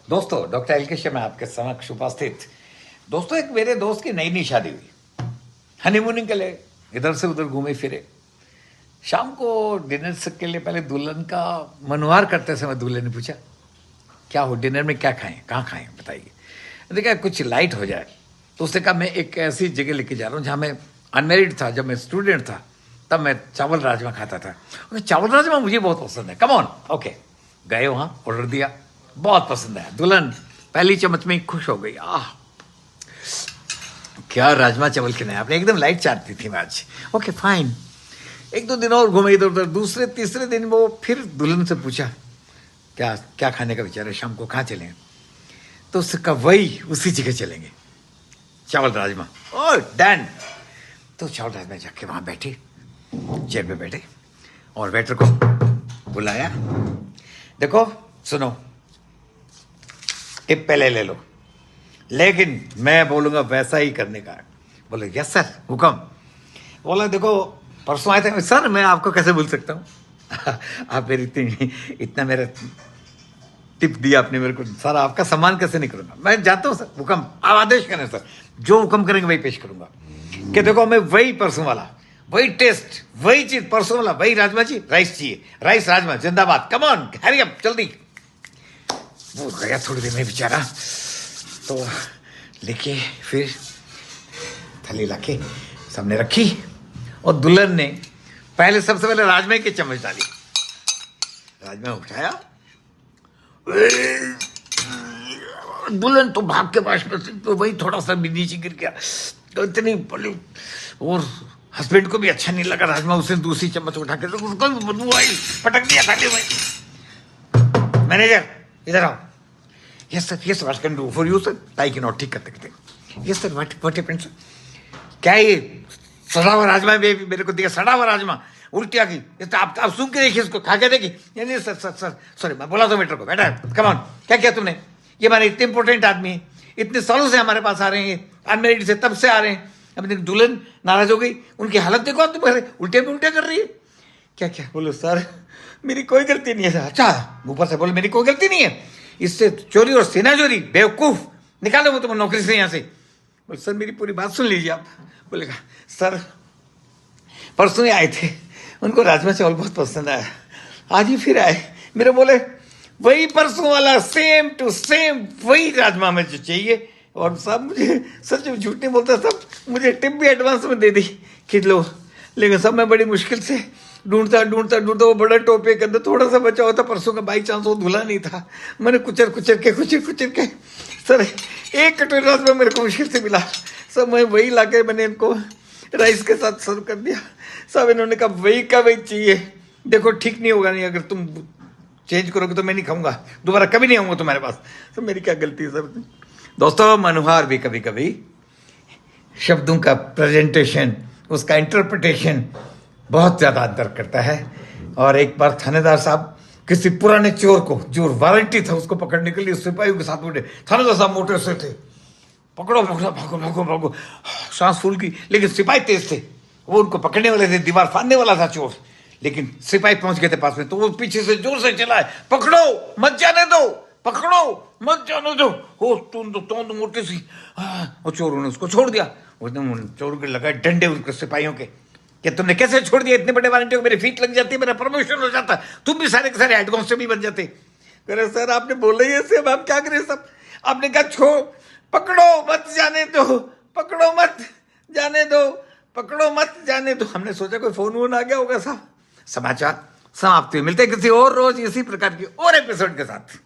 दोस्तों, doctor L के शर्मा आपके समक्ष उपस्थित। दोस्तों, एक मेरे दोस्त की नई नई शादी हुई, हनीमूनिंग के लिए इधर से उधर घूमे फिरे। शाम को डिनर से के लिए पहले दुल्हन का मनोहार करते समय दूल्हे ने पूछा, क्या हो डिनर में, क्या खाएं, कहाँ खाएं, बताइए। देखा कुछ लाइट हो जाए। तो उसने कहा, मैं एक ऐसी जगह लेके जा रहा हूँ जहाँ मैं अनमेरिड था, जब मैं स्टूडेंट था तब मैं चावल राजमा खाता था। चावल राजमा मुझे बहुत पसंद है, कम ऑन। ओके, गए वहाँ, ऑर्डर दिया, बहुत पसंद है। दुल्हन पहली चम्मच में ही खुश हो गई। आह, क्या राजमा चावल खिलाए आपने, एकदम लाइट चाहती थी मैं आज। Okay fine. एक दो दिन और घूमे इधर उधर। दूसरे तीसरे दिन वो फिर दुल्हन से पूछा, क्या क्या खाने का विचार है, शाम को कहाँ चलें। तो उससे कहा, वही उसी जगह चलेंगे, चावल राजमा। ओह डन। तो चावल राजमा जाके वहाँ बैठे, चेयर पे बैठे और वेटर को बुलाया। देखो सुनो, टिप पहले ले लो, लेकिन मैं बोलूंगा वैसा ही करने का। बोले यस सर, हुक्म। बोला देखो, परसों आए थे सर, मैं आपको कैसे भूल सकता हूँ। आप मेरी इतना मेरा टिप दिया आपने मेरे को, सर आपका सम्मान कैसे नहीं करूंगा। मैं जानता हूँ सर, हुक्म, आप आदेश करें सर, जो हुक्म करेंगे वही पेश करूंगा। कि देखो हमें वही परसों वाला, वही टेस्ट, वही चीज परसों वाला, वही राजमा जी, राइस चाहिए, राइस राजमा जिंदाबाद, कम ऑन, हरी अप जल्दी। वो गया थोड़ी देर में बेचारा, तो लेके फिर थैली लाके सामने रखी और दुल्हन ने पहले सबसे पहले राजमा की चम्मच डाली। राजमा उठाया, दुल्हन तो भाग के पास में तो वही थोड़ा सा भी नीचे गिर गया, तो इतनी बड़ी। और हस्बैंड को भी अच्छा नहीं लगा राजमा, उसने दूसरी चम्मच उठा के तो उसको भी बदबू आई, पटक दिया थाली में। मैनेजर इधर आओ। Yes sir, yes what can do for you sir, tie के नॉट ठीक करते करते। Yes sir, what happened sir. क्या ये सड़ा हुआ राजमा मेरे को दिया, सड़ा हुआ राजमा, उल्टी आ गई। आप सुन के देखिए, इसको खा के देखिए। नहीं सर सर सर सॉरी, मैं बोला तो वेटर को, बेटा कम ऑन, क्या किया तुमने। ये हमारे इतने इंपॉर्टेंट आदमी है, इतने सालों से हमारे पास आ रहे हैं, अनमेरिड से तब से आ रहे हैं। अपनी दुल्हन नाराज हो गई, उनकी हालत देखो, तुम उल्टे पे उल्टे कर रही है। क्या क्या बोलो सर, मेरी कोई गलती नहीं है सर। अच्छा, ऊपर से बोले मेरी कोई गलती नहीं है, इससे चोरी और सेना चोरी, बेवकूफ, निकालो वो तुम नौकरी से यहाँ से। बोले सर मेरी पूरी बात सुन लीजिए आप। बोलेगा सर परसों ही आए थे, उनको राजमा चावल बहुत पसंद आया, आज ही फिर आए। मेरे बोले वही परसों वाला, सेम टू सेम वही राजमा में जो चाहिए। और सब मुझे, सच में झूठ नहीं बोलता, सब मुझे टिप भी एडवांस में दे दी कि लो। लेकिन सब मैं बड़ी मुश्किल से ढूंढता ढूंढता ढूंढता, वो बड़ा टोपे के अंदर थोड़ा सा बचा हुआ था परसों का, बाई चांस वो धुला नहीं था। मैंने कुचर कुचर के सर एक कटोरी राजमा मेरे को मुश्किल से मिला। सब मैं वही ला के मैंने इनको राइस के साथ सर्व कर दिया। सब इन्होंने कहा वही का वही चाहिए। देखो ठीक नहीं होगा, नहीं अगर तुम चेंज करोगे तो मैं नहीं खाऊंगा, दोबारा कभी नहीं आऊंगा तुम्हारे पास। तो मेरी क्या गलती है सर। दोस्तों, मनोहार भी कभी कभी शब्दों का प्रेजेंटेशन, उसका इंटरप्रिटेशन बहुत ज्यादा अंतर करता है। और एक बार थानेदार साहब किसी पुराने चोर को, जो वारंटी था उसको पकड़ने के लिए सिपाहियों के साथ उठे। थानेदार साहब मोटे से थे, पकड़ो पकड़ो, भागो भागो भागो, सांस फूल की। लेकिन सिपाही तेज थे, वो उनको पकड़ने वाले थे, दीवार फाड़ने वाला था चोर। लेकिन सिपाही पहुंच गए थे पास में, तो वो पीछे से जोर से चिल्लाए, पकड़ो मत जाने दो, पकड़ो मत जाने दो। हो तुम मोटे सी। और चोरों ने उसको छोड़ दिया। एकदम चोर के लगाए डंडे उसके सिपाहियों के, कि तुमने कैसे छोड़ दिया, इतने बड़े वारंटी को मेरी फीट लग जाती, मेरा प्रमोशन हो जाता, तुम भी सारे के सारे हेड कांस्टेबल बन जाते। कह सर आपने बोला ही ऐसे, अब आप क्या करें सब। आपने कहा छोड़, पकड़ो मत जाने दो, पकड़ो मत जाने दो, पकड़ो मत जाने दो। हमने सोचा कोई फोन वोन आ गया होगा साहब। समाचार समाप्त हुए, मिलते किसी और रोज इसी प्रकार की और एपिसोड के साथ।